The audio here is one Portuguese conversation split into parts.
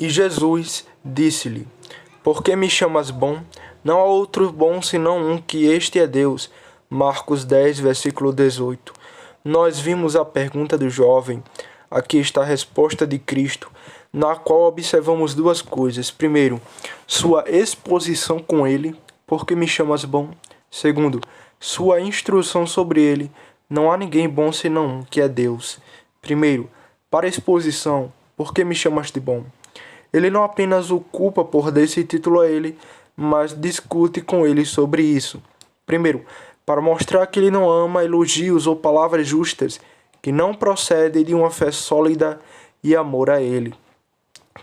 E Jesus disse-lhe: Por que me chamas bom? Não há outro bom senão um, que este é Deus. Marcos 10, versículo 18. Nós vimos a pergunta do jovem. Aqui está a resposta de Cristo, na qual observamos duas coisas. Primeiro, sua exposição com ele. Por que me chamas bom? Segundo, sua instrução sobre ele. Não há ninguém bom senão um, que é Deus. Primeiro, para a exposição, por que me chamas de bom? Ele não apenas o culpa por dar esse título a ele, mas discute com ele sobre isso. Primeiro, para mostrar que ele não ama elogios ou palavras justas, que não procedem de uma fé sólida e amor a ele.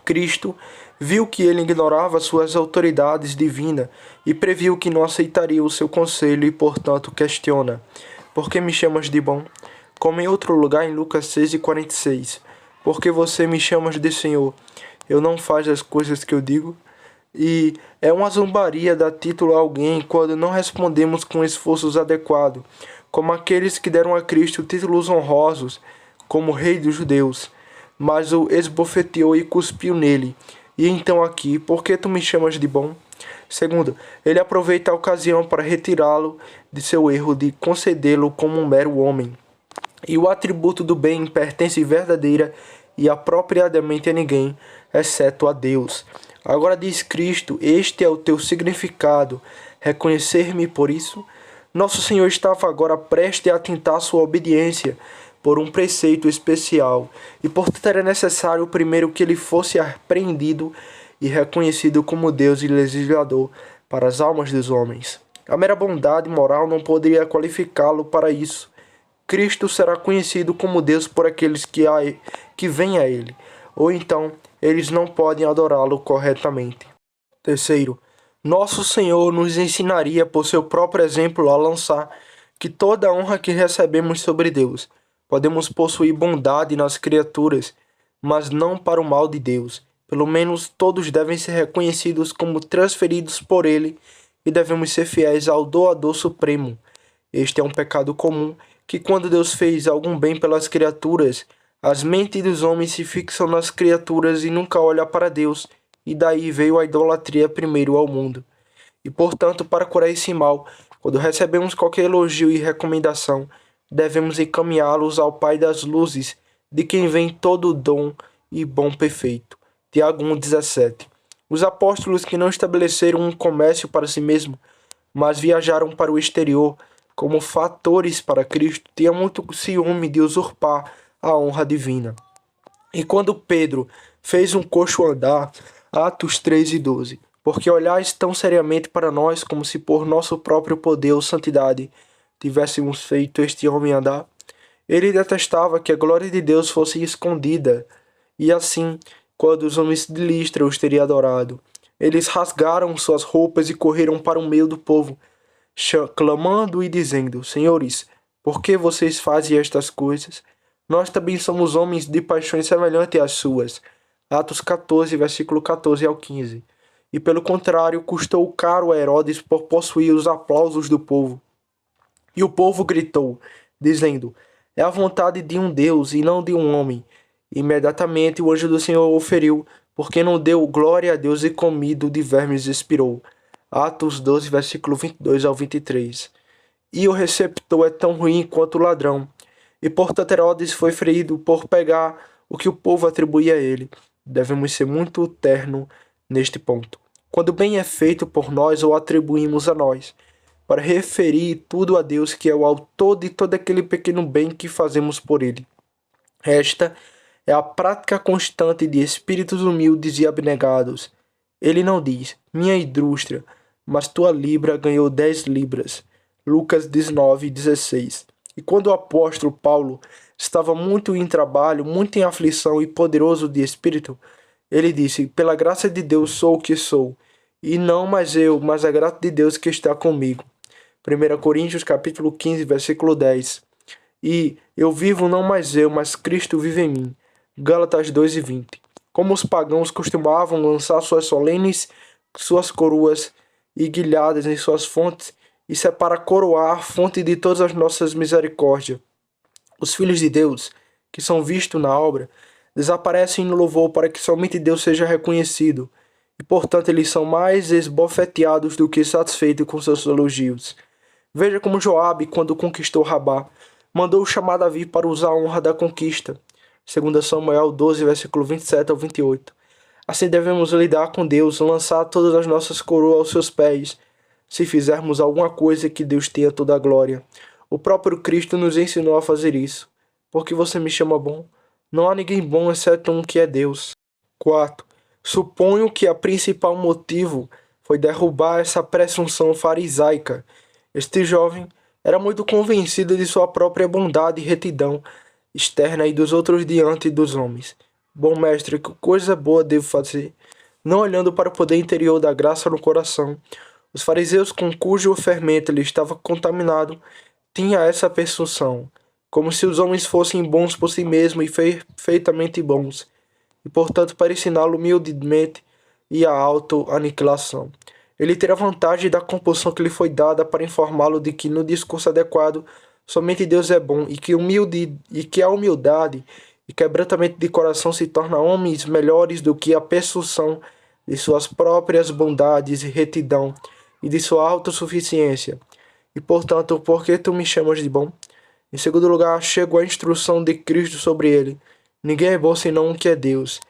Cristo viu que ele ignorava suas autoridades divinas e previu que não aceitaria o seu conselho e, portanto, questiona: Por que me chamas de bom? Como em outro lugar em Lucas 6:46. Por que você me chamas de Senhor? Eu não faço as coisas que eu digo? E é uma zombaria dar título a alguém quando não respondemos com esforços adequados, como aqueles que deram a Cristo títulos honrosos, como Rei dos Judeus, mas o esbofeteou e cuspiu nele. E então aqui, por que tu me chamas de bom? Segundo, ele aproveita a ocasião para retirá-lo de seu erro de concedê-lo como um mero homem. E o atributo do bem pertence verdadeira e apropriadamente a ninguém, exceto a Deus. Agora diz Cristo: este é o teu significado, reconhecer-me por isso? Nosso Senhor estava agora prestes a atentar sua obediência por um preceito especial, e portanto era necessário primeiro que ele fosse apreendido e reconhecido como Deus e legislador para as almas dos homens. A mera bondade moral não poderia qualificá-lo para isso. Cristo será conhecido como Deus por aqueles que vêm a ele, ou então eles não podem adorá-lo corretamente. Terceiro, nosso Senhor nos ensinaria por seu próprio exemplo a lançar que toda a honra que recebemos sobre Deus, podemos possuir bondade nas criaturas, mas não para o mal de Deus. Pelo menos todos devem ser reconhecidos como transferidos por Ele e devemos ser fiéis ao doador supremo. Este é um pecado comum, que quando Deus fez algum bem pelas criaturas, as mentes dos homens se fixam nas criaturas e nunca olham para Deus, e daí veio a idolatria primeiro ao mundo. E portanto, para curar esse mal, quando recebemos qualquer elogio e recomendação, devemos encaminhá-los ao Pai das luzes, de quem vem todo o dom e bom perfeito. Tiago 1,17. Os apóstolos que não estabeleceram um comércio para si mesmos, mas viajaram para o exterior, como fatores para Cristo, tinha muito ciúme de usurpar a honra divina. E quando Pedro fez um coxo andar, Atos 3:12, porque olhais tão seriamente para nós como se por nosso próprio poder ou santidade tivéssemos feito este homem andar? Ele detestava que a glória de Deus fosse escondida, e assim, quando os homens de Listra os teriam adorado, eles rasgaram suas roupas e correram para o meio do povo, clamando e dizendo: Senhores, por que vocês fazem estas coisas? Nós também somos homens de paixões semelhantes às suas. Atos 14, versículo 14 ao 15. E pelo contrário, custou caro a Herodes por possuir os aplausos do povo. E o povo gritou, dizendo: É a vontade de um Deus e não de um homem. Imediatamente o anjo do Senhor o feriu, porque não deu glória a Deus e comido de vermes expirou. Atos 12, versículo 22 ao 23. E o receptor é tão ruim quanto o ladrão. E portanto Herodes foi ferido por pegar o que o povo atribuía a ele. Devemos ser muito terno neste ponto. Quando o bem é feito por nós ou atribuímos a nós, para referir tudo a Deus, que é o autor de todo aquele pequeno bem que fazemos por ele. Esta é a prática constante de espíritos humildes e abnegados. Ele não diz: minha indústria, mas tua libra ganhou 10 libras. Lucas 19:16. E quando o apóstolo Paulo estava muito em trabalho, muito em aflição e poderoso de espírito, ele disse: pela graça de Deus sou o que sou, e não mais eu, mas a graça de Deus que está comigo. 1 Coríntios capítulo 15, versículo 10. E eu vivo não mais eu, mas Cristo vive em mim. Gálatas 2:20. Como os pagãos costumavam lançar suas coroas e guilhadas em suas fontes, isso é para coroar a fonte de todas as nossas misericórdias. Os filhos de Deus, que são vistos na obra, desaparecem no louvor para que somente Deus seja reconhecido, e portanto eles são mais esbofeteados do que satisfeitos com seus elogios. Veja como Joabe, quando conquistou Rabá, mandou chamar Davi para usar a honra da conquista. 2 Samuel 12, versículo 27 ao 28. Assim devemos lidar com Deus, lançar todas as nossas coroas aos seus pés, se fizermos alguma coisa que Deus tenha toda a glória. O próprio Cristo nos ensinou a fazer isso. Porque você me chama bom? Não há ninguém bom exceto um que é Deus. 4. Suponho que o principal motivo foi derrubar essa presunção farisaica. Este jovem era muito convencido de sua própria bondade e retidão externa e dos outros diante dos homens. Bom mestre, que coisa boa devo fazer? Não olhando para o poder interior da graça no coração. Os fariseus, com cujo fermento ele estava contaminado, tinham essa presunção, como se os homens fossem bons por si mesmos e perfeitamente bons, e portanto para ensiná-lo humildemente e a auto-aniquilação. Ele terá vantagem da compulsão que lhe foi dada para informá-lo de que no discurso adequado somente Deus é bom e que a humildade e quebrantamento de coração se torna homens melhores do que a presunção de suas próprias bondades e retidão e de sua autossuficiência. E portanto, por que tu me chamas de bom? Em segundo lugar, chego à instrução de Cristo sobre ele. Ninguém é bom senão um que é Deus.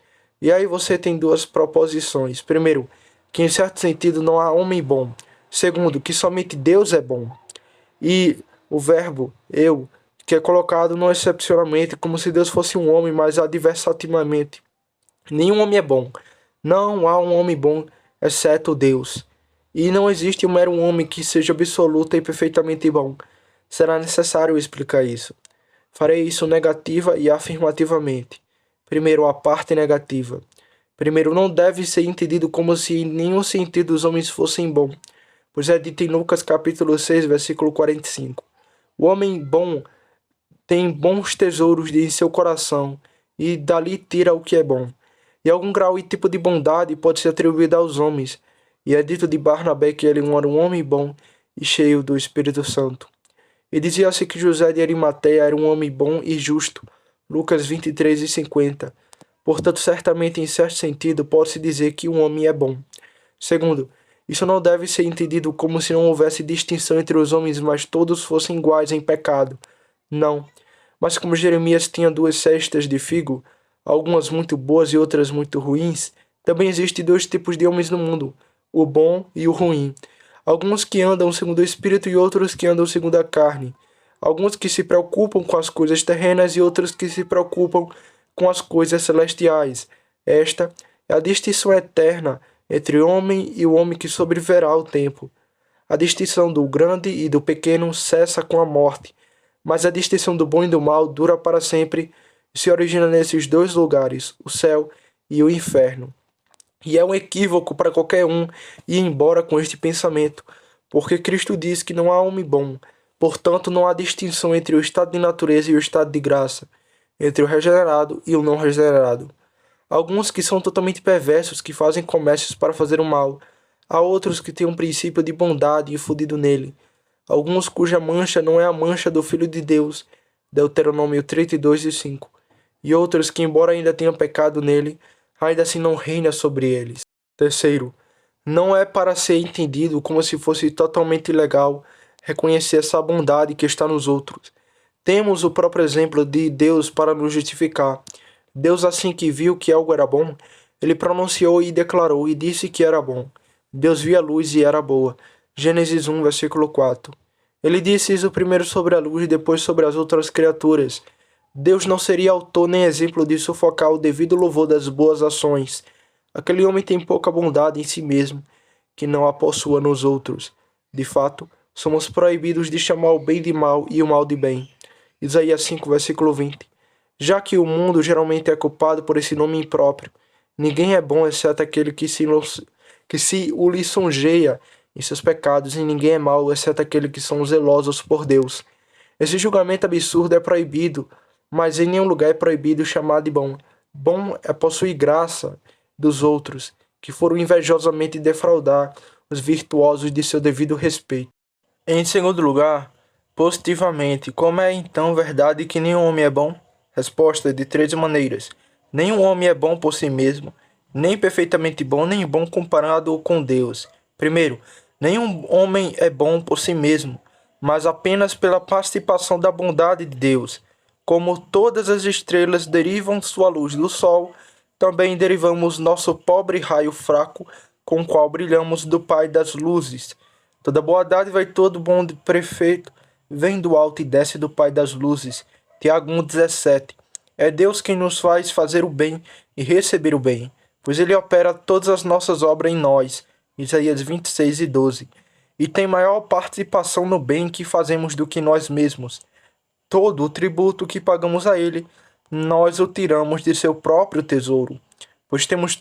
E aí você tem duas proposições. Primeiro, que em certo sentido não há homem bom. Segundo, que somente Deus é bom. E o verbo eu, que é colocado não excepcionalmente como se Deus fosse um homem, mas adversativamente. Nenhum homem é bom. Não há um homem bom, exceto Deus. E não existe um mero homem que seja absoluto e perfeitamente bom. Será necessário explicar isso. Farei isso negativa e afirmativamente. Primeiro, a parte negativa. Primeiro, não deve ser entendido como se em nenhum sentido os homens fossem bons, pois é dito em Lucas capítulo 6, versículo 45. O homem bom tem bons tesouros em seu coração e dali tira o que é bom. E algum grau e tipo de bondade pode ser atribuído aos homens, e é dito de Barnabé que ele era um homem bom e cheio do Espírito Santo. E dizia-se que José de Arimateia era um homem bom e justo, Lucas 23 e 50. Portanto, certamente, em certo sentido, pode-se dizer que um homem é bom. Segundo, isso não deve ser entendido como se não houvesse distinção entre os homens, mas todos fossem iguais em pecado. Não. Mas como Jeremias tinha duas cestas de figo, algumas muito boas e outras muito ruins, também existem dois tipos de homens no mundo, o bom e o ruim. Alguns que andam segundo o Espírito e outros que andam segundo a carne. Alguns que se preocupam com as coisas terrenas e outros que se preocupam com as coisas celestiais. Esta é a distinção eterna entre o homem e o homem que sobreviverá ao tempo. A distinção do grande e do pequeno cessa com a morte, mas a distinção do bom e do mal dura para sempre e se origina nesses dois lugares, o céu e o inferno. E é um equívoco para qualquer um ir embora com este pensamento, porque Cristo diz que não há homem bom, portanto não há distinção entre o estado de natureza e o estado de graça, entre o regenerado e o não regenerado. Há alguns que são totalmente perversos, que fazem comércios para fazer o mal, há outros que têm um princípio de bondade e fundido nele, alguns cuja mancha não é a mancha do Filho de Deus, Deuteronômio 32 e 5, e outros que, embora ainda tenham pecado nele, ainda assim não reina sobre eles. Terceiro, não é para ser entendido como se fosse totalmente ilegal reconhecer essa bondade que está nos outros. Temos o próprio exemplo de Deus para nos justificar. Deus, assim que viu que algo era bom, ele pronunciou e declarou e disse que era bom. Deus viu a luz e era boa. Gênesis 1, versículo 4. Ele disse isso primeiro sobre a luz e depois sobre as outras criaturas. Deus não seria autor nem exemplo de sufocar o devido louvor das boas ações. Aquele homem tem pouca bondade em si mesmo, que não a possua nos outros. De fato, somos proibidos de chamar o bem de mal e o mal de bem. Isaías 5, versículo 20. Já que o mundo geralmente é culpado por esse nome impróprio, ninguém é bom exceto aquele que se o lisonjeia em seus pecados, e ninguém é mau exceto aquele que são zelosos por Deus. Esse julgamento absurdo é proibido, mas em nenhum lugar é proibido chamar de bom. Bom é possuir graça dos outros, que foram invejosamente defraudar os virtuosos de seu devido respeito. Em segundo lugar, positivamente, como é então verdade que nenhum homem é bom? Resposta: de três maneiras. Nenhum homem é bom por si mesmo, nem perfeitamente bom, nem bom comparado com Deus. Primeiro, nenhum homem é bom por si mesmo, mas apenas pela participação da bondade de Deus. Como todas as estrelas derivam sua luz do sol, também derivamos nosso pobre raio fraco, com o qual brilhamos do Pai das luzes. Toda boa dádiva e todo bom prefeito vem do alto e desce do Pai das luzes. Tiago 1,17. É Deus quem nos faz fazer o bem e receber o bem, pois Ele opera todas as nossas obras em nós. Isaías 26:12. E tem maior participação no bem que fazemos do que nós mesmos. Todo o tributo que pagamos a Ele, nós o tiramos de seu próprio tesouro, pois temos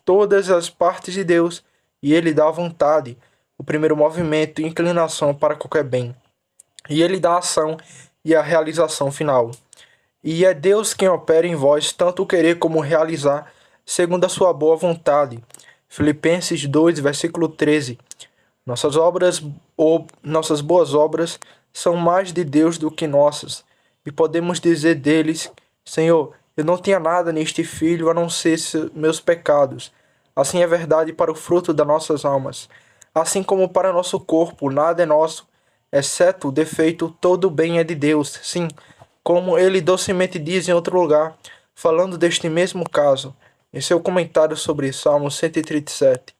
todas as partes de Deus, e Ele dá a vontade, o primeiro movimento e inclinação para qualquer bem, e Ele dá a ação e a realização final. E é Deus quem opera em vós tanto o querer como o realizar, segundo a sua boa vontade. Filipenses 2, versículo 13. Nossas obras ou nossas boas obras são mais de Deus do que nossas, e podemos dizer deles: Senhor, eu não tinha nada neste filho a não ser meus pecados. Assim é verdade para o fruto das nossas almas. Assim como para nosso corpo, nada é nosso, exceto o defeito, todo o bem é de Deus. Sim, como ele docemente diz em outro lugar, falando deste mesmo caso, em seu comentário sobre Salmo 137,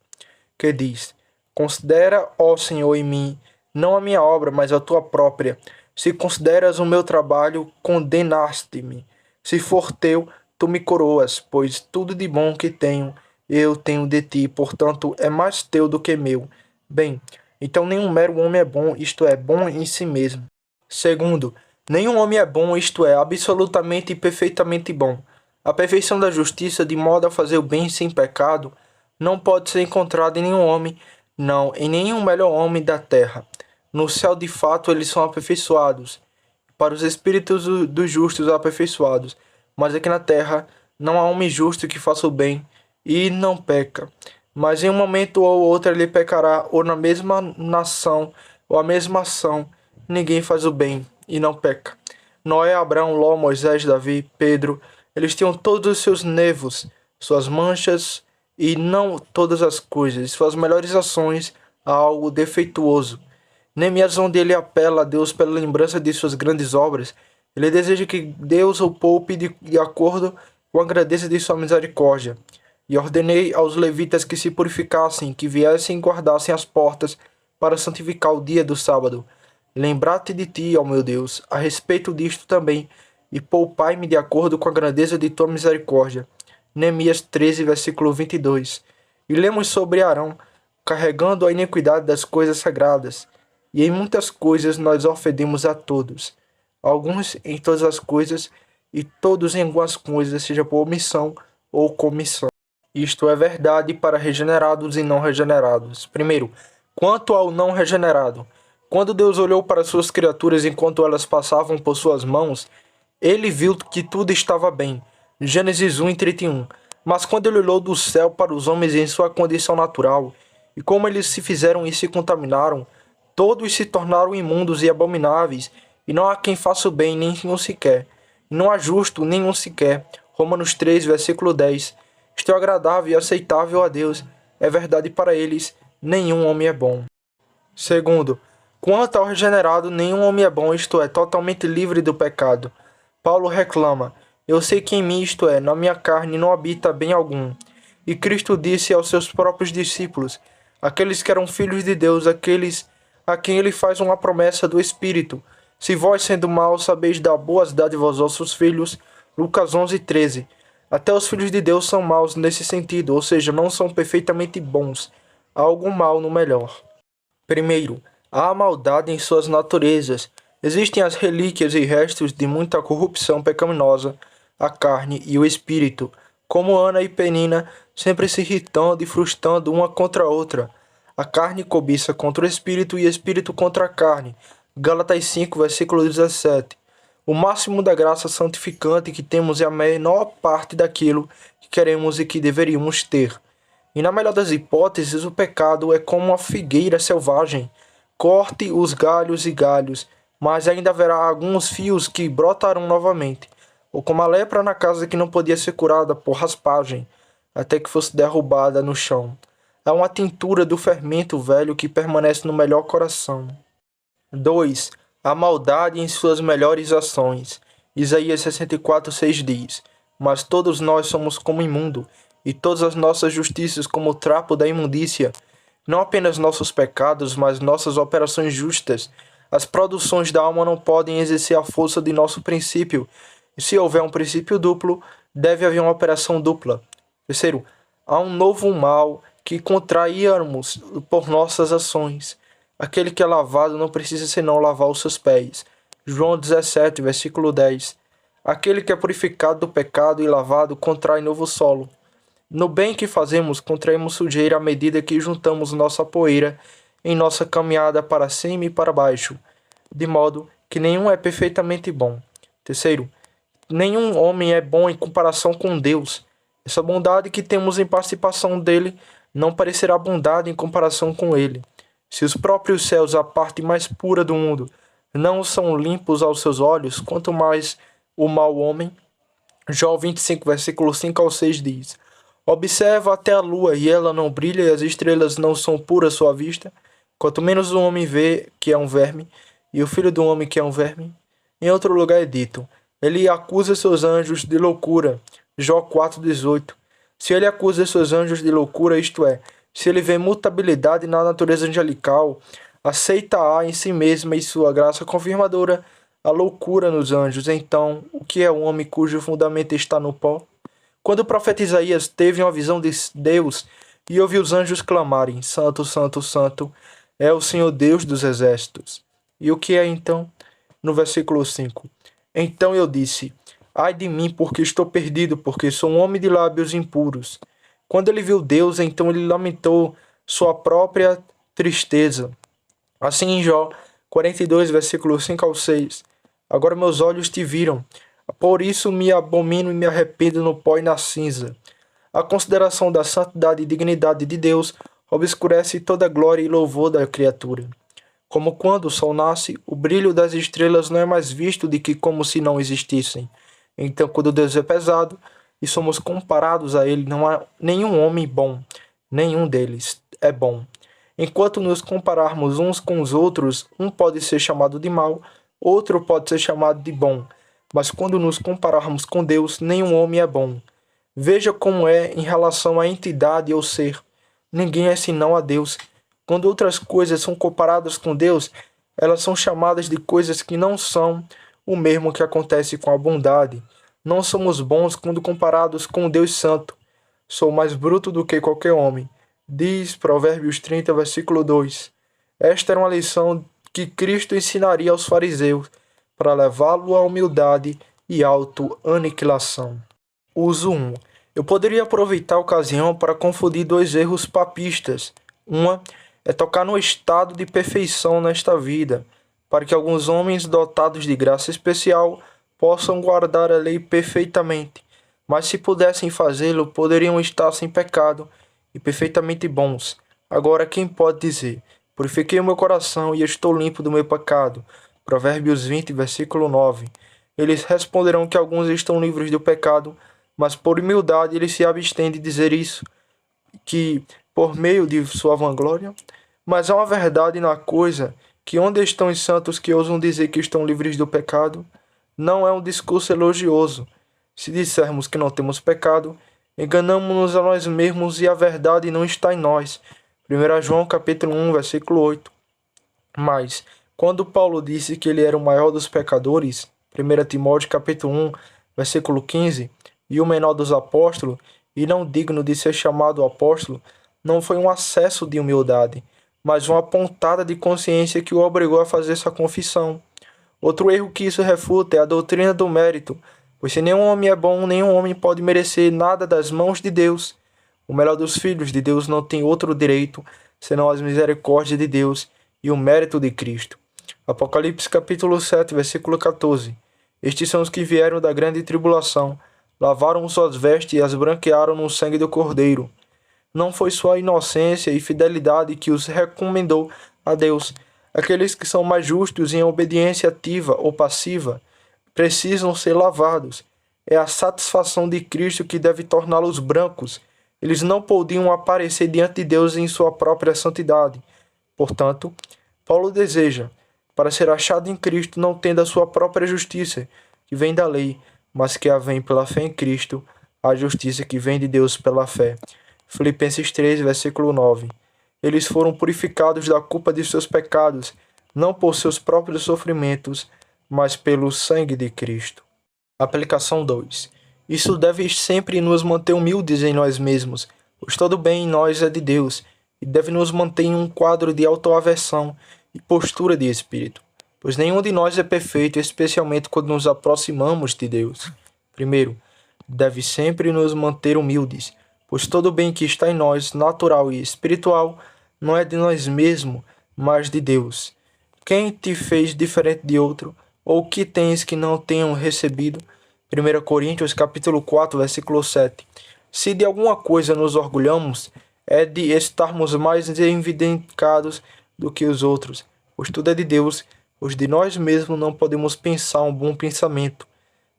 que diz: Considera, ó Senhor, em mim, não a minha obra, mas a tua própria. Se consideras o meu trabalho, condenaste-me. Se for teu, tu me coroas, pois tudo de bom que tenho, eu tenho de ti, portanto é mais teu do que meu. Bem, então nenhum mero homem é bom, isto é, bom em si mesmo. Segundo, nenhum homem é bom, isto é, absolutamente e perfeitamente bom. A perfeição da justiça, de modo a fazer o bem sem pecado, não pode ser encontrada em nenhum homem, não, em nenhum melhor homem da terra. No céu, de fato, eles são aperfeiçoados, para os espíritos dos justos aperfeiçoados. Mas aqui na terra, não há homem justo que faça o bem e não peca. Mas em um momento ou outro ele pecará, ou na mesma nação, ou a mesma ação, ninguém faz o bem e não peca. Noé, Abraão, Ló, Moisés, Davi, Pedro, eles tinham todos os seus nervos, suas manchas e não todas as coisas, suas melhores ações a algo defeituoso. Neemias, onde ele apela a Deus pela lembrança de suas grandes obras, ele deseja que Deus o poupe de acordo com a grandeza de sua misericórdia. E ordenei aos levitas que se purificassem, que viessem e guardassem as portas para santificar o dia do sábado. Lembrar-te de ti, ó meu Deus, a respeito disto também, e poupai-me de acordo com a grandeza de tua misericórdia. Neemias 13, versículo 22. E lemos sobre Arão, carregando a iniquidade das coisas sagradas. E em muitas coisas nós ofendemos a todos, alguns em todas as coisas, e todos em algumas coisas, seja por omissão ou comissão. Isto é verdade para regenerados e não regenerados. Primeiro, quanto ao não regenerado, quando Deus olhou para suas criaturas enquanto elas passavam por suas mãos, ele viu que tudo estava bem. Gênesis 1:31. Mas quando ele olhou do céu para os homens em sua condição natural, e como eles se fizeram e se contaminaram, todos se tornaram imundos e abomináveis, e não há quem faça o bem, nenhum sequer. E não há justo, nenhum sequer. Romanos 3, versículo 10. Isto é agradável e aceitável a Deus. É verdade para eles, nenhum homem é bom. Segundo, quanto ao regenerado, nenhum homem é bom, isto é, totalmente livre do pecado. Paulo reclama: Eu sei que em mim, isto é, na minha carne, não habita bem algum. E Cristo disse aos seus próprios discípulos, aqueles que eram filhos de Deus, aqueles a quem ele faz uma promessa do Espírito: Se vós, sendo maus, sabeis dar boas dádivas aos vossos filhos. Lucas 11:13. Até os filhos de Deus são maus nesse sentido, ou seja, não são perfeitamente bons. Há algo mal no melhor. Primeiro, há a maldade em suas naturezas. Existem as relíquias e restos de muita corrupção pecaminosa, a carne e o espírito, como Ana e Penina, sempre se irritando e frustrando uma contra a outra. A carne cobiça contra o espírito e o espírito contra a carne. Gálatas 5, versículo 17. O máximo da graça santificante que temos é a menor parte daquilo que queremos e que deveríamos ter. E na melhor das hipóteses, o pecado é como uma figueira selvagem. Corte os galhos e galhos, mas ainda haverá alguns fios que brotarão novamente. ou como a lepra na casa que não podia ser curada por raspagem, até que fosse derrubada no chão. É uma tintura do fermento velho que permanece no melhor coração. 2. A maldade em suas melhores ações. Isaías 64:6 diz: Mas todos nós somos como imundo, e todas as nossas justiças como o trapo da imundícia. Não apenas nossos pecados, mas nossas operações justas. As produções da alma não podem exercer a força de nosso princípio. E se houver um princípio duplo, deve haver uma operação dupla. Terceiro, há um novo mal que contraíamos por nossas ações. Aquele que é lavado não precisa senão lavar os seus pés. João 17, versículo 10. Aquele que é purificado do pecado e lavado contrai novo solo. No bem que fazemos, contraímos sujeira à medida que juntamos nossa poeira em nossa caminhada para cima e para baixo, de modo que nenhum é perfeitamente bom. Terceiro, nenhum homem é bom em comparação com Deus. Essa bondade que temos em participação dele não parecerá bondade em comparação com ele. Se os próprios céus, a parte mais pura do mundo, não são limpos aos seus olhos, quanto mais o mau homem. Jó 25, versículo 5 ao 6 diz: Observa até a lua, e ela não brilha, e as estrelas não são puras à sua vista. Quanto menos o homem vê que é um verme, e o filho do homem que é um verme. Em outro lugar é dito: Ele acusa seus anjos de loucura. Jó 4:18. Se ele acusa seus anjos de loucura, isto é, se ele vê mutabilidade na natureza angelical, aceita-a em si mesma e sua graça confirmadora a loucura nos anjos. Então, o que é o homem cujo fundamento está no pó? Quando o profeta Isaías teve uma visão de Deus e ouviu os anjos clamarem: Santo, Santo, Santo é o Senhor Deus dos exércitos. E o que é então? No versículo 5. Então eu disse: Ai de mim, porque estou perdido, porque sou um homem de lábios impuros. Quando ele viu Deus, então ele lamentou sua própria tristeza. Assim em Jó 42, versículos 5 ao 6. Agora meus olhos te viram. Por isso me abomino e me arrependo no pó e na cinza. A consideração da santidade e dignidade de Deus obscurece toda a glória e louvor da criatura. Como quando o sol nasce, o brilho das estrelas não é mais visto do que como se não existissem. Então, quando Deus é pesado e somos comparados a Ele, não há nenhum homem bom, nenhum deles é bom. Enquanto nos compararmos uns com os outros, um pode ser chamado de mau, outro pode ser chamado de bom. Mas quando nos compararmos com Deus, nenhum homem é bom. Veja como é em relação à entidade ou ser. Ninguém é senão a Deus. Quando outras coisas são comparadas com Deus, elas são chamadas de coisas que não são. O mesmo que acontece com a bondade. Não somos bons quando comparados com o Deus Santo. Sou mais bruto do que qualquer homem. Diz Provérbios 30, versículo 2. Esta era uma lição que Cristo ensinaria aos fariseus, para levá-lo à humildade e auto-aniquilação. Uso 1. Eu poderia aproveitar a ocasião para confundir dois erros papistas. Uma é tocar no estado de perfeição nesta vida, para que alguns homens dotados de graça especial possam guardar a lei perfeitamente, mas se pudessem fazê-lo, poderiam estar sem pecado e perfeitamente bons. Agora quem pode dizer: purifiquei o meu coração e estou limpo do meu pecado? Provérbios 20, versículo 9. Eles responderão que alguns estão livres do pecado, mas por humildade eles se abstêm de dizer isso, que por meio de sua vanglória. Mas há uma verdade na coisa, que onde estão os santos que ousam dizer que estão livres do pecado? Não é um discurso elogioso. Se dissermos que não temos pecado, enganamo-nos a nós mesmos e a verdade não está em nós. 1 João capítulo 1, versículo 8. Mas, quando Paulo disse que ele era o maior dos pecadores, 1 Timóteo capítulo 1, versículo 15, e o menor dos apóstolos, e não digno de ser chamado apóstolo, não foi um acesso de humildade, mas uma pontada de consciência que o obrigou a fazer essa confissão. Outro erro que isso refuta é a doutrina do mérito, pois se nenhum homem é bom, nenhum homem pode merecer nada das mãos de Deus. O melhor dos filhos de Deus não tem outro direito, senão as misericórdias de Deus e o mérito de Cristo. Apocalipse capítulo 7, versículo 14. Estes são os que vieram da grande tribulação, lavaram suas vestes e as branquearam no sangue do Cordeiro. Não foi sua inocência e fidelidade que os recomendou a Deus. Aqueles que são mais justos em obediência ativa ou passiva precisam ser lavados. É a satisfação de Cristo que deve torná-los brancos. Eles não podiam aparecer diante de Deus em sua própria santidade. Portanto, Paulo deseja, para ser achado em Cristo, não tendo a sua própria justiça, que vem da lei, mas que a vem pela fé em Cristo, a justiça que vem de Deus pela fé. Filipenses 3, versículo 9. Eles foram purificados da culpa de seus pecados, não por seus próprios sofrimentos, mas pelo sangue de Cristo. Aplicação 2. Isso deve sempre nos manter humildes em nós mesmos, pois todo bem em nós é de Deus, e deve nos manter em um quadro de autoaversão e postura de espírito, pois nenhum de nós é perfeito, especialmente quando nos aproximamos de Deus. Primeiro, deve sempre nos manter humildes, pois todo bem que está em nós, natural e espiritual, não é de nós mesmos, mas de Deus. Quem te fez diferente de outro, ou que tens que não tenham recebido? 1 Coríntios capítulo 4, versículo 7. Se de alguma coisa nos orgulhamos, é de estarmos mais reivindicados do que os outros, pois tudo é de Deus, pois de nós mesmos não podemos pensar um bom pensamento.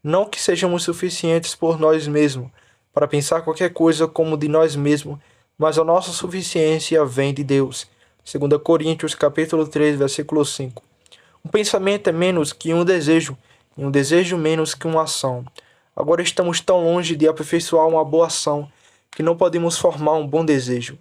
Não que sejamos suficientes por nós mesmos, para pensar qualquer coisa como de nós mesmos, mas a nossa suficiência vem de Deus. 2 Coríntios capítulo 3, versículo 5. Um pensamento é menos que um desejo, e um desejo menos que uma ação. Agora estamos tão longe de aperfeiçoar uma boa ação, que não podemos formar um bom desejo.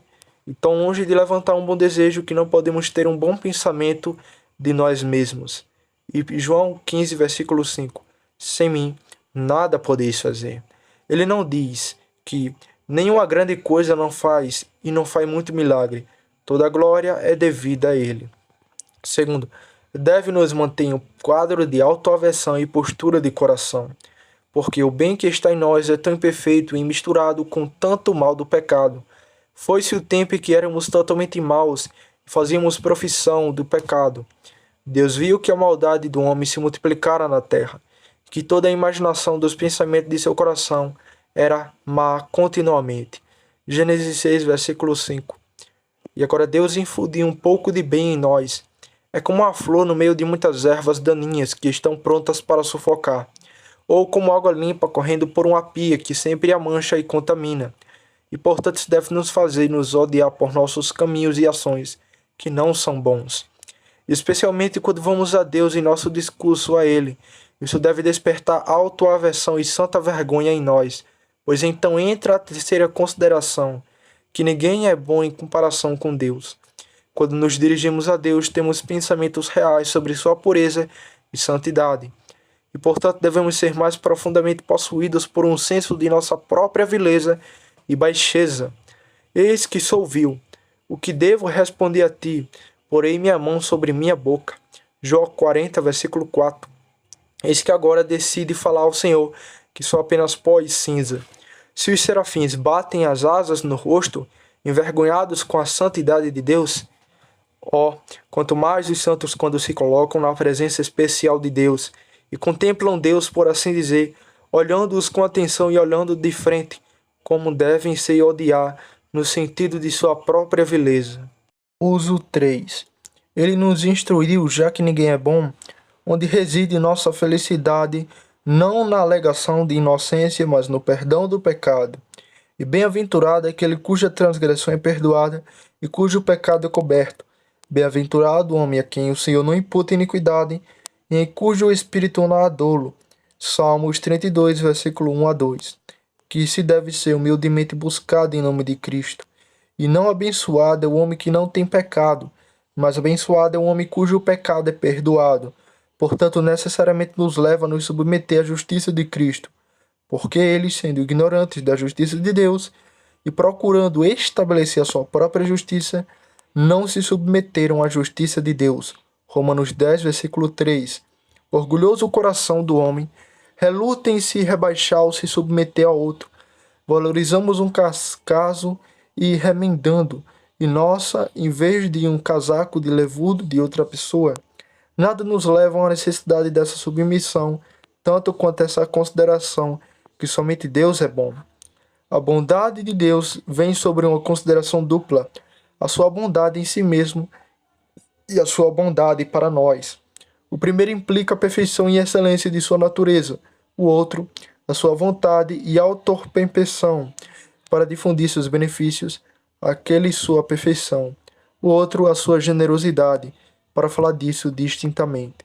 E tão longe de levantar um bom desejo, que não podemos ter um bom pensamento de nós mesmos. E João 15, versículo 5. Sem mim, nada podeis fazer. Ele não diz que nenhuma grande coisa não faz, e não faz muito milagre. Toda a glória é devida a Ele. Segundo, deve nos manter em um quadro de autoaversão e postura de coração, porque o bem que está em nós é tão imperfeito e misturado com tanto mal do pecado. Foi-se o tempo em que éramos totalmente maus e fazíamos profissão do pecado. Deus viu que a maldade do homem se multiplicara na terra, que toda a imaginação dos pensamentos de seu coração era má continuamente. Gênesis 6, versículo 5. E agora Deus infundiu um pouco de bem em nós. É como uma flor no meio de muitas ervas daninhas que estão prontas para sufocar, ou como água limpa correndo por uma pia que sempre a mancha e contamina. E portanto isso deve nos fazer nos odiar por nossos caminhos e ações, que não são bons. Especialmente quando vamos a Deus em nosso discurso a Ele. Isso deve despertar autoaversão e santa vergonha em nós, pois então entra a terceira consideração, que ninguém é bom em comparação com Deus. Quando nos dirigimos a Deus, temos pensamentos reais sobre sua pureza e santidade. E, portanto, devemos ser mais profundamente possuídos por um senso de nossa própria vileza e baixeza. Eis que sou vil. O que devo responder a ti? Porei minha mão sobre minha boca. Jó 40, versículo 4. Eis que agora decide falar ao Senhor, que sou apenas pó e cinza. Se os serafins batem as asas no rosto, envergonhados com a santidade de Deus, quanto mais os santos quando se colocam na presença especial de Deus e contemplam Deus, por assim dizer, olhando-os com atenção e olhando de frente, como devem se odiar no sentido de sua própria vileza. Uso 3. Ele nos instruiu, já que ninguém é bom, onde reside nossa felicidade, não na alegação de inocência, mas no perdão do pecado. E bem-aventurado é aquele cuja transgressão é perdoada e cujo pecado é coberto. Bem-aventurado o homem a quem o Senhor não imputa iniquidade e em cujo espírito não há dolo. Salmos 32, versículo 1 a 2. Que se deve ser humildemente buscado em nome de Cristo. E não abençoado é o homem que não tem pecado, mas abençoado é o homem cujo pecado é perdoado. Portanto, necessariamente nos leva a nos submeter à justiça de Cristo, porque eles, sendo ignorantes da justiça de Deus e procurando estabelecer a sua própria justiça, não se submeteram à justiça de Deus. Romanos 10, versículo 3. Orgulhoso o coração do homem, reluta em se rebaixar ou se submeter a outro. Valorizamos um caso e remendando, e nossa, em vez de um casaco de levudo de outra pessoa. Nada nos leva à necessidade dessa submissão, tanto quanto essa consideração que somente Deus é bom. A bondade de Deus vem sobre uma consideração dupla, a sua bondade em si mesmo e a sua bondade para nós. O primeiro implica a perfeição e excelência de sua natureza, o outro, a sua vontade e autopercepção para difundir seus benefícios, aquele sua perfeição. O outro, a sua generosidade, para falar disso distintamente.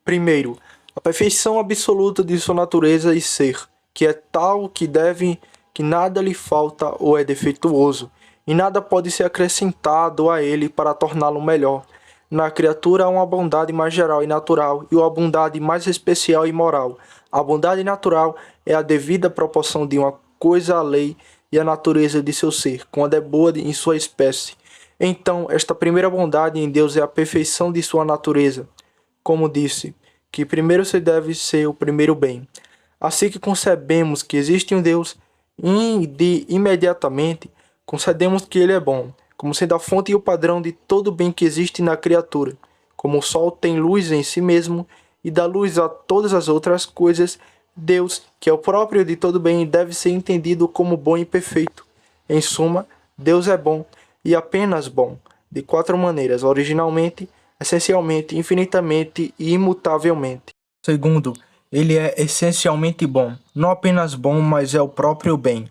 Primeiro, a perfeição absoluta de sua natureza e ser, que é tal que nada lhe falta ou é defeituoso, e nada pode ser acrescentado a ele para torná-lo melhor. Na criatura há uma bondade mais geral e natural, e uma bondade mais especial e moral. A bondade natural é a devida proporção de uma coisa à lei e à natureza de seu ser, quando é boa em sua espécie. Então, esta primeira bondade em Deus é a perfeição de sua natureza. Como disse, que primeiro se deve ser o primeiro bem. Assim que concebemos que existe um Deus, imediatamente concedemos que ele é bom, como sendo a fonte e o padrão de todo bem que existe na criatura. Como o sol tem luz em si mesmo e dá luz a todas as outras coisas, Deus, que é o próprio de todo bem, deve ser entendido como bom e perfeito. Em suma, Deus é bom e apenas bom, de 4 maneiras: originalmente, essencialmente, infinitamente e imutavelmente. Segundo, ele é essencialmente bom, não apenas bom, mas é o próprio bem.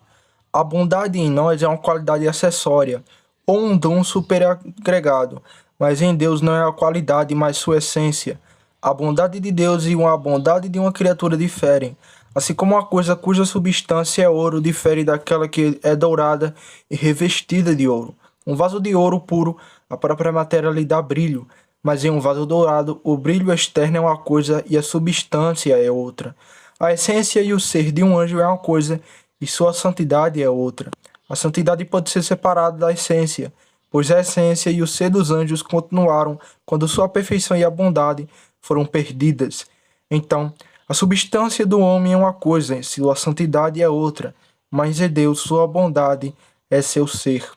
A bondade em nós é uma qualidade acessória, ou um dom superagregado, mas em Deus não é a qualidade, mas sua essência. A bondade de Deus e a bondade de uma criatura diferem, assim como uma coisa cuja substância é ouro difere daquela que é dourada e revestida de ouro. Um vaso de ouro puro, a própria matéria lhe dá brilho, mas em um vaso dourado, o brilho externo é uma coisa e a substância é outra. A essência e o ser de um anjo é uma coisa e sua santidade é outra. A santidade pode ser separada da essência, pois a essência e o ser dos anjos continuaram quando sua perfeição e a bondade foram perdidas. Então, a substância do homem é uma coisa, sua santidade é outra, mas em Deus sua bondade é seu ser.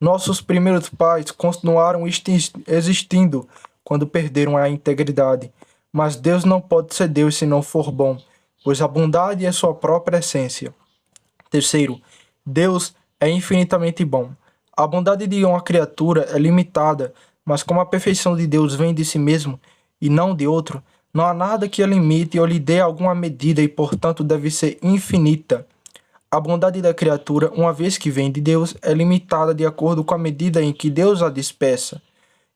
Nossos primeiros pais continuaram existindo quando perderam a integridade, mas Deus não pode ser Deus se não for bom, pois a bondade é sua própria essência. Terceiro, Deus é infinitamente bom. A bondade de uma criatura é limitada, mas como a perfeição de Deus vem de si mesmo e não de outro, não há nada que a limite ou lhe dê alguma medida e, portanto, deve ser infinita. A bondade da criatura, uma vez que vem de Deus, é limitada de acordo com a medida em que Deus a dispersa.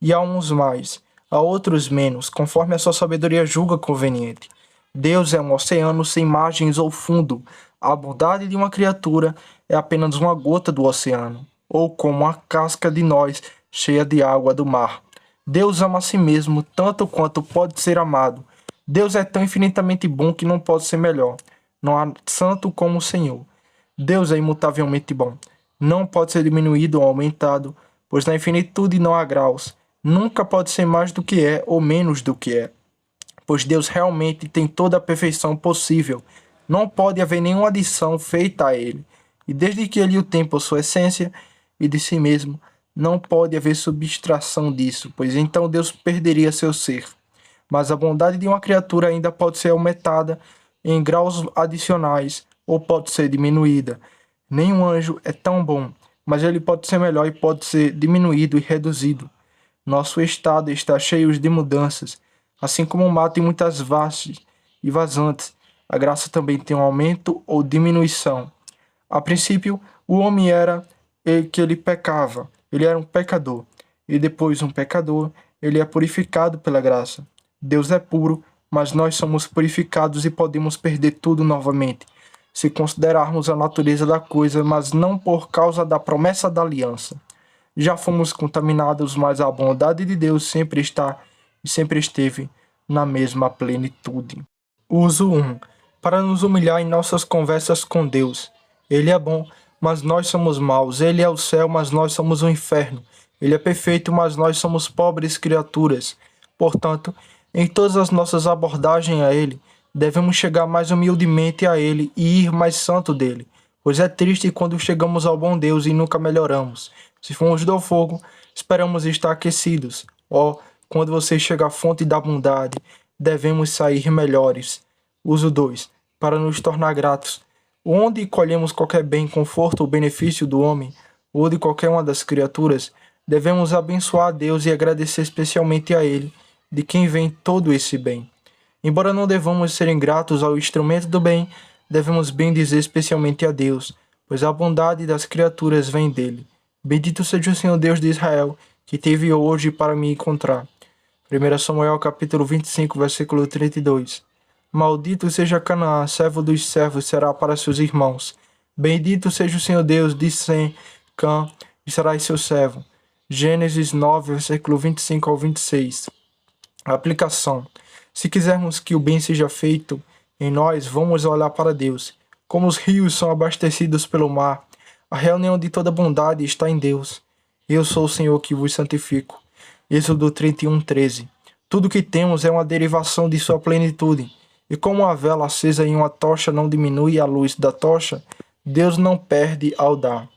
E há uns mais, há outros menos, conforme a sua sabedoria julga conveniente. Deus é um oceano sem margens ou fundo. A bondade de uma criatura é apenas uma gota do oceano, ou como a casca de noz cheia de água do mar. Deus ama a si mesmo tanto quanto pode ser amado. Deus é tão infinitamente bom que não pode ser melhor. Não há santo como o Senhor. Deus é imutavelmente bom. Não pode ser diminuído ou aumentado, pois na infinitude não há graus. Nunca pode ser mais do que é ou menos do que é, pois Deus realmente tem toda a perfeição possível. Não pode haver nenhuma adição feita a ele. E desde que ele o tem por sua essência e de si mesmo, não pode haver subtração disso, pois então Deus perderia seu ser. Mas a bondade de uma criatura ainda pode ser aumentada em graus adicionais ou pode ser diminuída. Nenhum anjo é tão bom, mas ele pode ser melhor e pode ser diminuído e reduzido. Nosso estado está cheio de mudanças, assim como o mar tem muitas vastes e vazantes. A graça também tem um aumento ou diminuição. A princípio, o homem era que ele pecava, ele era um pecador, e depois um pecador, ele é purificado pela graça. Deus é puro, mas nós somos purificados e podemos perder tudo novamente, se considerarmos a natureza da coisa, mas não por causa da promessa da aliança. Já fomos contaminados, mas a bondade de Deus sempre está e sempre esteve na mesma plenitude. Uso 1. Para nos humilhar em nossas conversas com Deus. Ele é bom, mas nós somos maus. Ele é o céu, mas nós somos o inferno. Ele é perfeito, mas nós somos pobres criaturas. Portanto, em todas as nossas abordagens a Ele, devemos chegar mais humildemente a Ele e ir mais santo dele, pois é triste quando chegamos ao bom Deus e nunca melhoramos. Se formos do fogo, esperamos estar aquecidos. Quando você chega à fonte da bondade, devemos sair melhores. Uso 2. Para nos tornar gratos. Onde colhemos qualquer bem, conforto ou benefício do homem, ou de qualquer uma das criaturas, devemos abençoar a Deus e agradecer especialmente a Ele, de quem vem todo esse bem. Embora não devamos ser ingratos ao instrumento do bem, devemos bendizer especialmente a Deus, pois a bondade das criaturas vem dele. Bendito seja o Senhor Deus de Israel, que te enviou hoje para me encontrar. 1 Samuel capítulo 25, versículo 32. Maldito seja Canaã, servo dos servos, será para seus irmãos. Bendito seja o Senhor Deus de Sem, Cã, e será seu servo. Gênesis 9, versículo 25 ao 26. Aplicação. Se quisermos que o bem seja feito em nós, vamos olhar para Deus. Como os rios são abastecidos pelo mar, a reunião de toda bondade está em Deus. Eu sou o Senhor que vos santifico. Êxodo 31:13. Tudo que temos é uma derivação de sua plenitude. E como a vela acesa em uma tocha não diminui a luz da tocha, Deus não perde ao dar.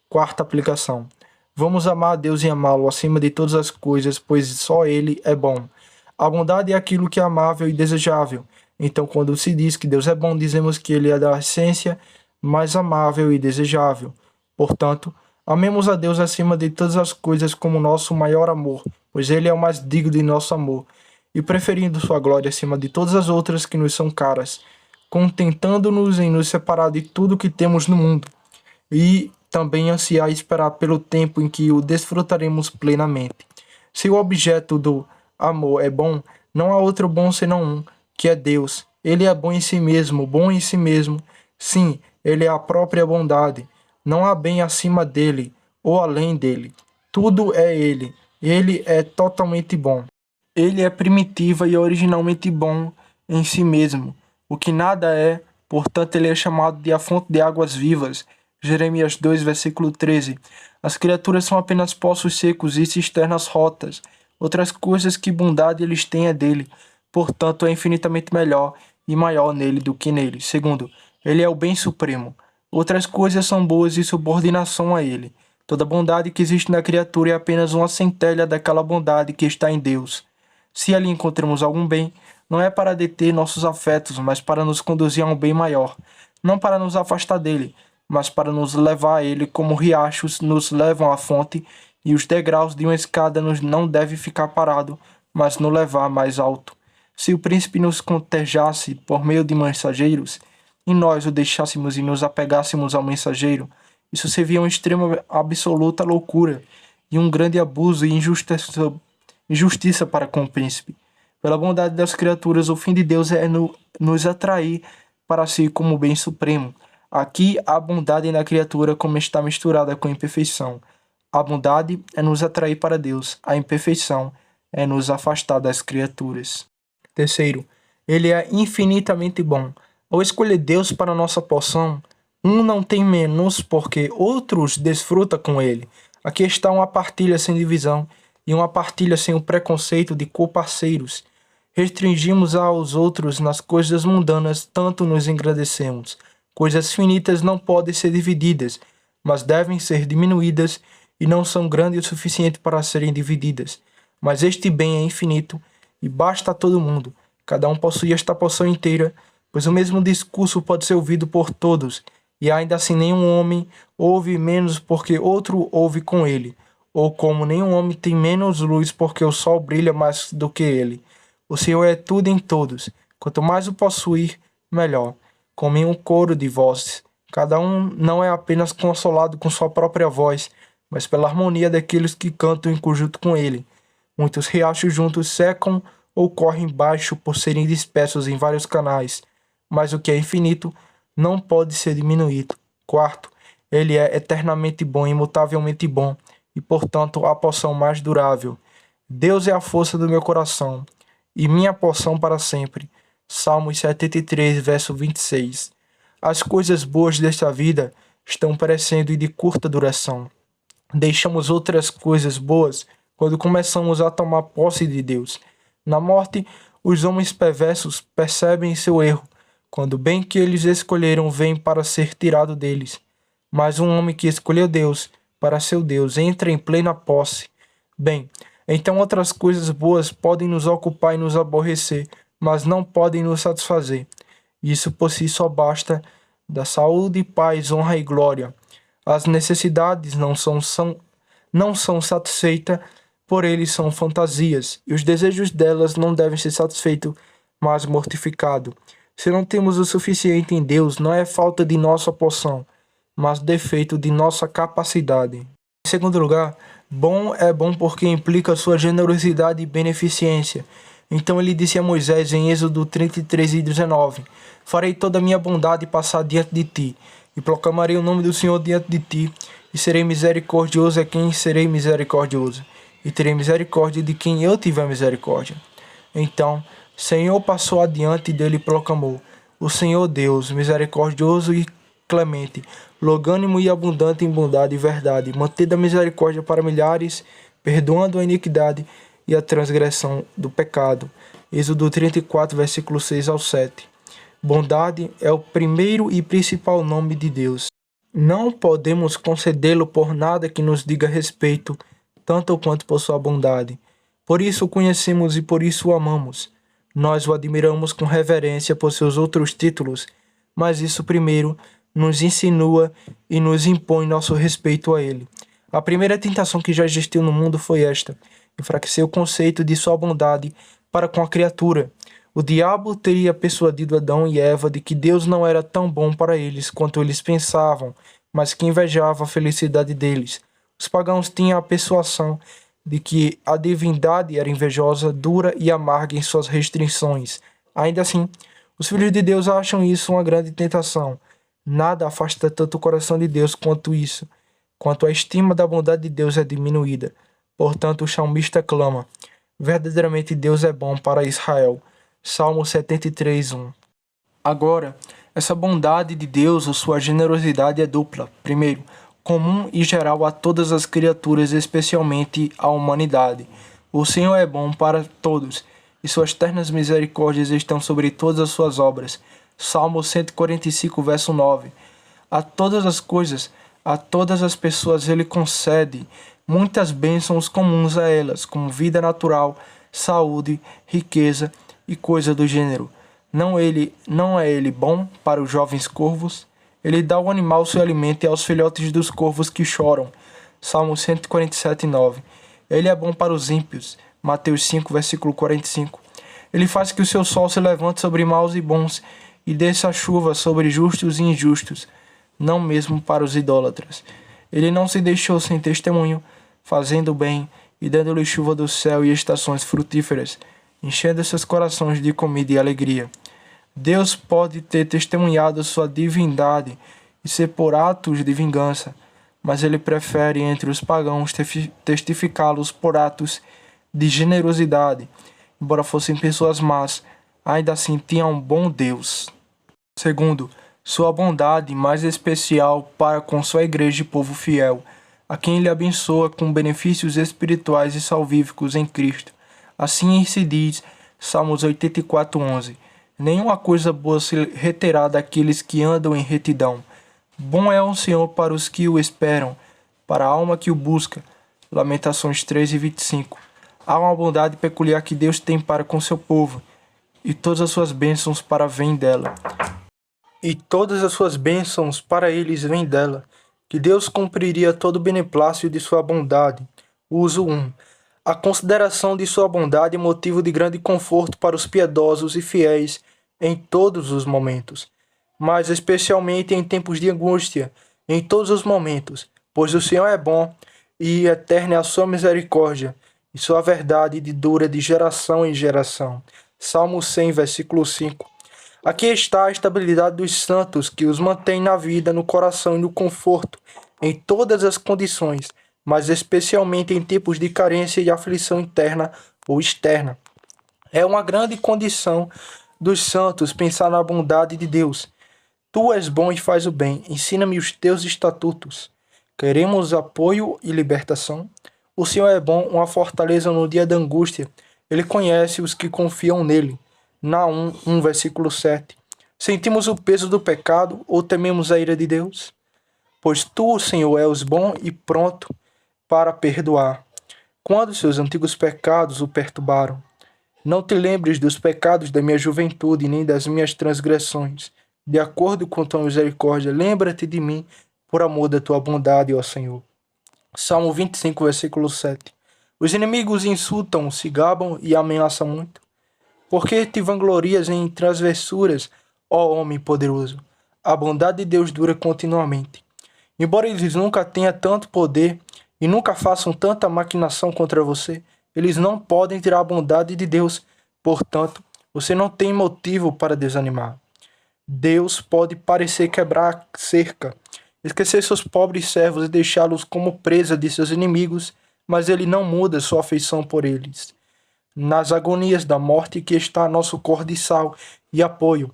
Quarta aplicação. Vamos amar a Deus e amá-lo acima de todas as coisas, pois só Ele é bom. A bondade é aquilo que é amável e desejável. Então, quando se diz que Deus é bom, dizemos que Ele é da essência mais amável e desejável. Portanto, amemos a Deus acima de todas as coisas como nosso maior amor, pois Ele é o mais digno de nosso amor, e preferindo sua glória acima de todas as outras que nos são caras, contentando-nos em nos separar de tudo que temos no mundo, e também ansiar e esperar pelo tempo em que o desfrutaremos plenamente. Se o objeto do amor é bom, não há outro bom senão um, que é Deus. Ele é bom em si mesmo, bom em si mesmo. Sim, Ele é a própria bondade. Não há bem acima dele ou além dele. Tudo é Ele. Ele é totalmente bom. Ele é primitiva e originalmente bom em si mesmo, o que nada é, portanto ele é chamado de a fonte de águas vivas. Jeremias 2, versículo 13. As criaturas são apenas poços secos e cisternas rotas. Outras coisas que bondade eles têm é dele, portanto é infinitamente melhor e maior nele do que nele. Segundo, ele é o bem supremo. Outras coisas são boas e subordinação a ele. Toda bondade que existe na criatura é apenas uma centelha daquela bondade que está em Deus. Se ali encontramos algum bem, não é para deter nossos afetos, mas para nos conduzir a um bem maior. Não para nos afastar dele, mas para nos levar a ele como riachos nos levam à fonte, e os degraus de uma escada não deve ficar parado, mas nos levar mais alto. Se o príncipe nos cortejasse por meio de mensageiros, e nós o deixássemos e nos apegássemos ao mensageiro, isso seria uma extrema absoluta loucura, e um grande abuso e injustiça para com o príncipe. Pela bondade das criaturas, o fim de Deus é nos atrair para si como bem supremo. Aqui, a bondade na criatura como está misturada com a imperfeição. A bondade é nos atrair para Deus, a imperfeição é nos afastar das criaturas. Terceiro, ele é infinitamente bom. Ao escolher Deus para nossa porção, um não tem menos porque outros desfrutam com ele. Aqui está uma partilha sem divisão e uma partilha sem o preconceito de co-parceiros. Restringimos aos outros nas coisas mundanas, tanto nos engrandecemos. Coisas finitas não podem ser divididas, mas devem ser diminuídas e não são grandes o suficiente para serem divididas. Mas este bem é infinito e basta a todo mundo. Cada um possui esta porção inteira, pois o mesmo discurso pode ser ouvido por todos, e ainda assim nenhum homem ouve menos porque outro ouve com ele, ou como nenhum homem tem menos luz porque o sol brilha mais do que ele. O Senhor é tudo em todos. Quanto mais o possuir, melhor. Como em um coro de vozes. Cada um não é apenas consolado com sua própria voz, mas pela harmonia daqueles que cantam em conjunto com ele. Muitos riachos juntos secam ou correm baixo por serem dispersos em vários canais, mas o que é infinito não pode ser diminuído. Quarto, ele é eternamente bom, imutavelmente bom, e portanto a porção mais durável. Deus é a força do meu coração, e minha porção para sempre. Salmos 73, verso 26. As coisas boas desta vida estão perecendo e de curta duração. Deixamos outras coisas boas quando começamos a tomar posse de Deus. Na morte, os homens perversos percebem seu erro, quando o bem que eles escolheram vem para ser tirado deles. Mas um homem que escolheu Deus para seu Deus entra em plena posse. Bem, então outras coisas boas podem nos ocupar e nos aborrecer, mas não podem nos satisfazer. Isso por si só basta da saúde, paz, honra e glória. As necessidades não são satisfeitas, por eles são fantasias, e os desejos delas não devem ser satisfeitos, mas mortificados. Se não temos o suficiente em Deus, não é falta de nossa porção, mas defeito de nossa capacidade. Em segundo lugar, bom é bom porque implica sua generosidade e beneficência. Então ele disse a Moisés em Êxodo 33:19: Farei toda a minha bondade passar diante de ti, e proclamarei o nome do Senhor diante de ti, e serei misericordioso a quem serei misericordioso, e terei misericórdia de quem eu tiver misericórdia. Então, Senhor passou adiante dele e proclamou: O Senhor Deus, misericordioso e clemente, longânimo e abundante em bondade e verdade, mantendo a misericórdia para milhares, perdoando a iniquidade e a transgressão do pecado. Êxodo 34, versículo 6 ao 7. Bondade é o primeiro e principal nome de Deus. Não podemos concedê-lo por nada que nos diga respeito, tanto quanto por sua bondade. Por isso o conhecemos e por isso o amamos. Nós o admiramos com reverência por seus outros títulos, mas isso primeiro nos insinua e nos impõe nosso respeito a ele. A primeira tentação que já existiu no mundo foi esta: enfraquecer o conceito de sua bondade para com a criatura. O diabo teria persuadido Adão e Eva de que Deus não era tão bom para eles quanto eles pensavam, mas que invejava a felicidade deles. Os pagãos tinham a persuasão de que a divindade era invejosa, dura e amarga em suas restrições. Ainda assim, os filhos de Deus acham isso uma grande tentação. Nada afasta tanto o coração de Deus quanto isso, quanto a estima da bondade de Deus é diminuída. Portanto, o salmista clama: verdadeiramente Deus é bom para Israel. Salmo 73:1. Agora, essa bondade de Deus ou sua generosidade é dupla. Primeiro, comum e geral a todas as criaturas, especialmente à humanidade. O Senhor é bom para todos, e suas ternas misericórdias estão sobre todas as suas obras. Salmo 145, verso 9. A todas as coisas, a todas as pessoas ele concede muitas bênçãos comuns a elas, como vida natural, saúde, riqueza e coisa do gênero. Não é ele bom para os jovens corvos? Ele dá ao animal seu alimento e aos filhotes dos corvos que choram. Salmo 147:9. Ele é bom para os ímpios. Mateus 5, versículo 45. Ele faz que o seu sol se levante sobre maus e bons, e desça a chuva sobre justos e injustos, não mesmo para os idólatras. Ele não se deixou sem testemunho, fazendo bem e dando-lhe chuva do céu e estações frutíferas, enchendo seus corações de comida e alegria. Deus pode ter testemunhado sua divindade e ser por atos de vingança, mas ele prefere entre os pagãos testificá-los por atos de generosidade. Embora fossem pessoas más, ainda assim tinha um bom Deus. Segundo, sua bondade mais especial para com sua igreja e povo fiel, a quem ele abençoa com benefícios espirituais e salvíficos em Cristo. Assim se diz, Salmos 84:11, nenhuma coisa boa se reterá daqueles que andam em retidão. Bom é o Senhor para os que o esperam, para a alma que o busca. Lamentações 3:25. Há uma bondade peculiar que Deus tem para com seu povo, e todas as suas bênçãos para vêm dela. E todas as suas bênçãos para eles vêm dela, que Deus cumpriria todo o beneplácito de sua bondade. Uso 1. A consideração de sua bondade é motivo de grande conforto para os piedosos e fiéis em todos os momentos, mas especialmente em tempos de angústia, em todos os momentos, pois o Senhor é bom e eterna é a sua misericórdia, e sua verdade dura de geração em geração. Salmo 100, versículo 5. Aqui está a estabilidade dos santos que os mantém na vida, no coração e no conforto, em todas as condições, mas especialmente em tempos de carência e aflição interna ou externa. É uma grande condição dos santos pensar na bondade de Deus. Tu és bom e faz o bem, ensina-me os teus estatutos. Queremos apoio e libertação? O Senhor é bom, uma fortaleza no dia da angústia. Ele conhece os que confiam nele. Naum 1, versículo 7. Sentimos o peso do pecado ou tememos a ira de Deus? Pois tu, Senhor, és bom e pronto para perdoar. Quando seus antigos pecados o perturbaram, não te lembres dos pecados da minha juventude, nem das minhas transgressões. De acordo com tua misericórdia, lembra-te de mim, por amor da tua bondade, ó Senhor. Salmo 25, versículo 7. Os inimigos insultam, se gabam e ameaçam muito. Por que te vanglorias em transversuras, Ó homem poderoso, a bondade de Deus dura continuamente. Embora eles nunca tenham tanto poder e nunca façam tanta maquinação contra você, eles não podem tirar a bondade de Deus. Portanto, você não tem motivo para desanimar. Deus pode parecer quebrar a cerca, esquecer seus pobres servos e deixá-los como presa de seus inimigos, mas ele não muda sua afeição por eles. Nas agonias da morte que está nosso cordiçal e apoio.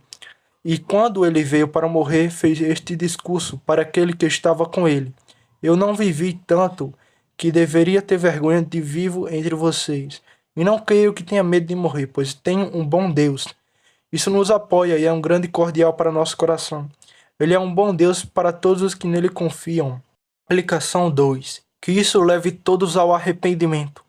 E quando ele veio para morrer, fez este discurso para aquele que estava com ele: Eu não vivi tanto que deveria ter vergonha de vivo entre vocês. E não creio que tenha medo de morrer, pois tenho um bom Deus. Isso nos apoia e é um grande cordial para nosso coração. Ele é um bom Deus para todos os que nele confiam. Aplicação 2. Que isso leve todos ao arrependimento.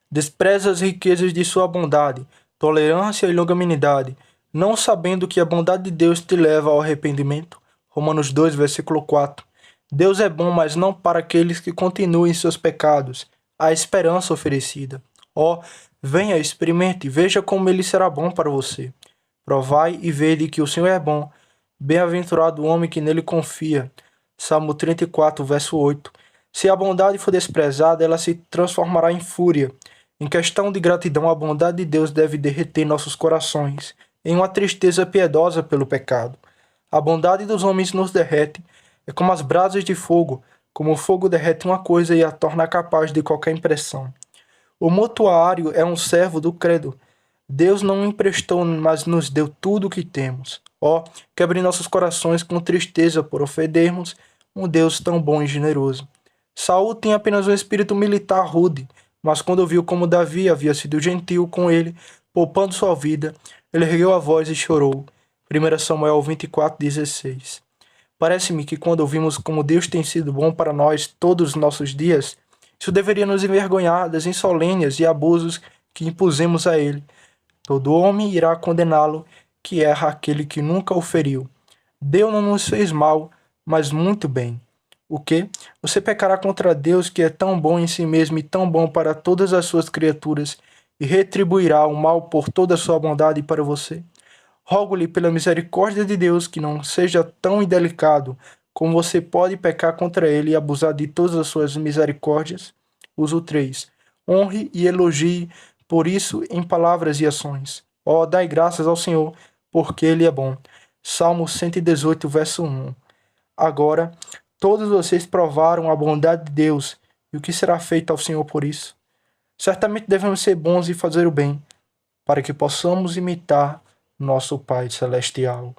Despreza as riquezas de sua bondade, tolerância e longanimidade, não sabendo que a bondade de Deus te leva ao arrependimento. Romanos 2, versículo 4. Deus é bom, mas não para aqueles que continuem em seus pecados. Há esperança oferecida. Ó, venha, experimente, veja como ele será bom para você. Provai e vede que o Senhor é bom. Bem-aventurado o homem que nele confia. Salmo 34, verso 8. Se a bondade for desprezada, ela se transformará em fúria. Em questão de gratidão, a bondade de Deus deve derreter nossos corações em uma tristeza piedosa pelo pecado. A bondade dos homens nos derrete, é como as brasas de fogo, como o fogo derrete uma coisa e a torna capaz de qualquer impressão. O mutuário é um servo do credo. Deus não emprestou, mas nos deu tudo o que temos. Ó, quebre nossos corações com tristeza por ofendermos um Deus tão bom e generoso. Saul tinha apenas um espírito militar rude, mas quando viu como Davi havia sido gentil com ele, poupando sua vida, ele ergueu a voz e chorou. 1 Samuel 24:16. Parece-me que quando ouvimos como Deus tem sido bom para nós todos os nossos dias, isso deveria nos envergonhar das insolências e abusos que impusemos a ele. Todo homem irá condená-lo, que erra aquele que nunca o feriu. Deus não nos fez mal, mas muito bem. O quê? Você pecará contra Deus, que é tão bom em si mesmo e tão bom para todas as suas criaturas, e retribuirá o mal por toda a sua bondade para você? Rogo-lhe pela misericórdia de Deus que não seja tão indelicado como você pode pecar contra ele e abusar de todas as suas misericórdias. Uso 3. Honre e elogie por isso em palavras e ações. Ó, dai graças ao Senhor, porque ele é bom. Salmo 118, verso 1. Agora, todos vocês provaram a bondade de Deus, e o que será feito ao Senhor por isso? Certamente devemos ser bons e fazer o bem, para que possamos imitar nosso Pai Celestial.